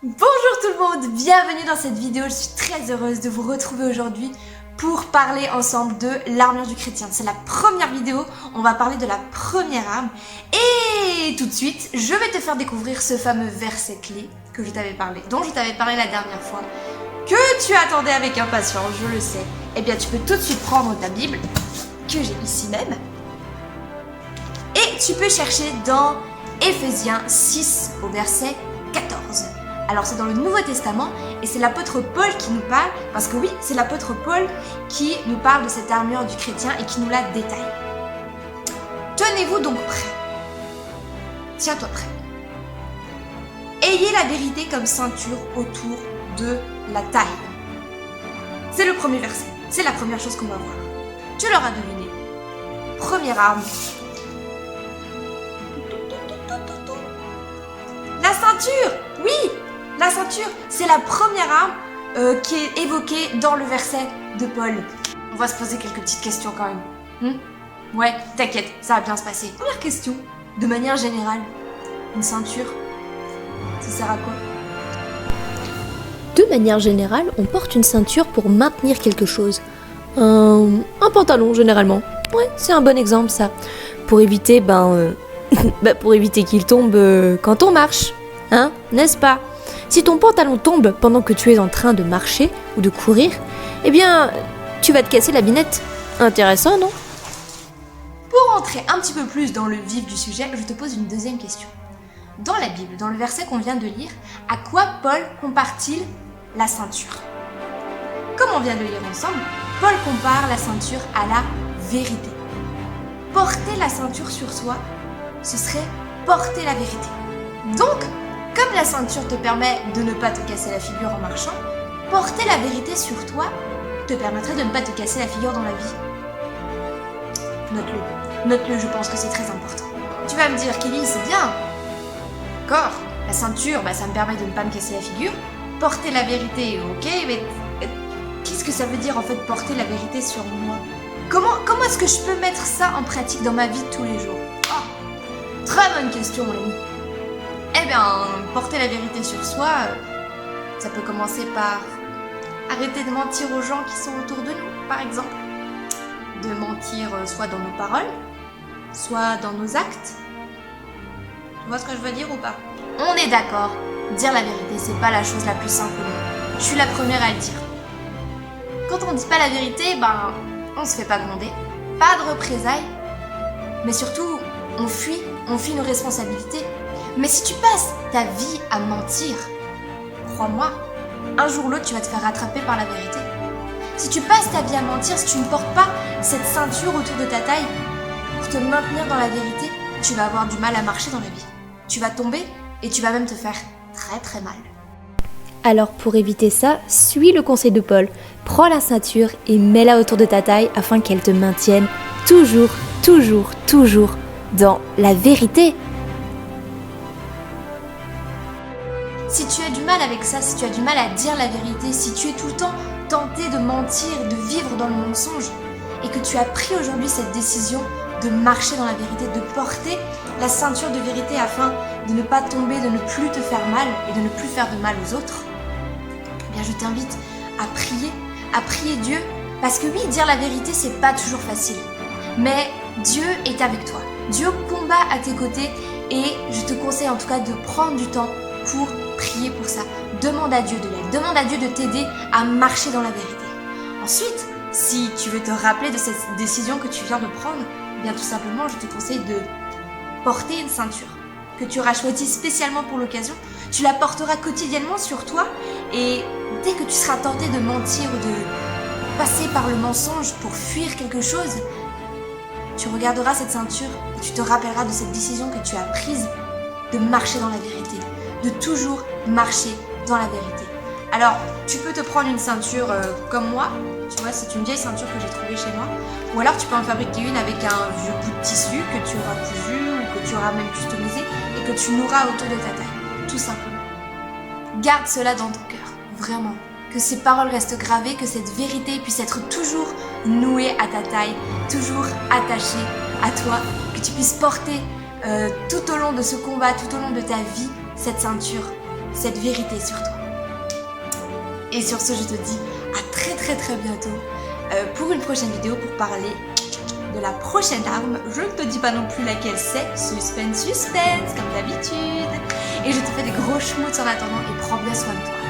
Bonjour tout le monde, bienvenue dans cette vidéo, je suis très heureuse de vous retrouver aujourd'hui pour parler ensemble de l'armure du chrétien. C'est la première vidéo, on va parler de la première arme et tout de suite, je vais te faire découvrir ce fameux verset clé que dont je t'avais parlé la dernière fois, que tu attendais avec impatience, je le sais. Eh bien, tu peux tout de suite prendre ta Bible, que j'ai ici même, et tu peux chercher dans Éphésiens 6 au verset 14. Alors c'est dans le Nouveau Testament et c'est l'apôtre Paul qui nous parle, parce que oui, c'est l'apôtre Paul qui nous parle de cette armure du chrétien et qui nous la détaille. Tenez-vous donc prêts. Tiens-toi prêt. Ayez la vérité comme ceinture autour de la taille. C'est le premier verset, c'est la première chose qu'on va voir. Tu l'auras deviné. Première arme. La ceinture, oui, la ceinture, c'est la première arme qui est évoquée dans le verset de Paul. On va se poser quelques petites questions quand même. Ouais, t'inquiète, ça va bien se passer. Première question, de manière générale, une ceinture, ça sert à quoi? De manière générale, on porte une ceinture pour maintenir quelque chose. Un pantalon, généralement. Ouais, c'est un bon exemple, ça. Pour éviter, pour éviter qu'il tombe quand on marche. Hein, n'est-ce pas? Si ton pantalon tombe pendant que tu es en train de marcher ou de courir, eh bien, tu vas te casser la binette. Intéressant, non? Pour entrer un petit peu plus dans le vif du sujet, je te pose une deuxième question. Dans la Bible, dans le verset qu'on vient de lire, à quoi Paul compare-t-il la ceinture? Comme on vient de lire ensemble, Paul compare la ceinture à la vérité. Porter la ceinture sur soi, ce serait porter la vérité. Donc, comme la ceinture te permet de ne pas te casser la figure en marchant, porter la vérité sur toi te permettrait de ne pas te casser la figure dans la vie. Note-le, je pense que c'est très important. Tu vas me dire, Kelly, c'est bien. D'accord, la ceinture, ça me permet de ne pas me casser la figure. Porter la vérité, ok, mais qu'est-ce que ça veut dire en fait porter la vérité sur moi? Comment est-ce que je peux mettre ça en pratique dans ma vie de tous les jours? Très bonne question, l'ami. Eh bien, porter la vérité sur soi, ça peut commencer par arrêter de mentir aux gens qui sont autour de nous, par exemple. De mentir soit dans nos paroles, soit dans nos actes. Tu vois ce que je veux dire ou pas? On est d'accord, dire la vérité, c'est pas la chose la plus simple au monde. Je suis la première à le dire. Quand on dit pas la vérité, on se fait pas gronder, pas de représailles, mais surtout, on fuit nos responsabilités. Mais si tu passes ta vie à mentir, crois-moi, un jour ou l'autre, tu vas te faire rattraper par la vérité. Si tu passes ta vie à mentir, si tu ne portes pas cette ceinture autour de ta taille pour te maintenir dans la vérité, tu vas avoir du mal à marcher dans la vie. Tu vas tomber et tu vas même te faire très très mal. Alors pour éviter ça, suis le conseil de Paul. Prends la ceinture et mets-la autour de ta taille afin qu'elle te maintienne toujours dans la vérité. Si tu as du mal avec ça, si tu as du mal à dire la vérité, si tu es tout le temps tenté de mentir, de vivre dans le mensonge, et que tu as pris aujourd'hui cette décision de marcher dans la vérité, de porter la ceinture de vérité afin de ne pas tomber, de ne plus te faire mal et de ne plus faire de mal aux autres, eh bien je t'invite à prier Dieu, parce que oui, dire la vérité, c'est pas toujours facile, mais Dieu est avec toi. Dieu combat à tes côtés et je te conseille en tout cas de prendre du temps pour prier pour ça. Demande à Dieu de l'aide, demande à Dieu de t'aider à marcher dans la vérité. Ensuite, si tu veux te rappeler de cette décision que tu viens de prendre, eh bien tout simplement, je te conseille de porter une ceinture que tu auras choisie spécialement pour l'occasion. Tu la porteras quotidiennement sur toi et dès que tu seras tenté de mentir ou de passer par le mensonge pour fuir quelque chose, tu regarderas cette ceinture et tu te rappelleras de cette décision que tu as prise de marcher dans la vérité, de toujours marcher dans la vérité. Alors, tu peux te prendre une ceinture comme moi, tu vois, c'est une vieille ceinture que j'ai trouvée chez moi, ou alors tu peux en fabriquer une avec un vieux bout de tissu que tu auras cousu ou que tu auras même customisé et que tu noueras autour de ta taille, tout simplement. Garde cela dans ton cœur, vraiment. Que ces paroles restent gravées, que cette vérité puisse être toujours nouée à ta taille, toujours attachée à toi, que tu puisses porter tout au long de ce combat, tout au long de ta vie, cette ceinture cette vérité sur toi. Et sur ce, je te dis à très très très bientôt pour une prochaine vidéo pour parler de la prochaine arme. Je ne te dis pas non plus laquelle c'est, suspense, suspense comme d'habitude. Et je te fais des gros schmoots en attendant et prends bien soin de toi.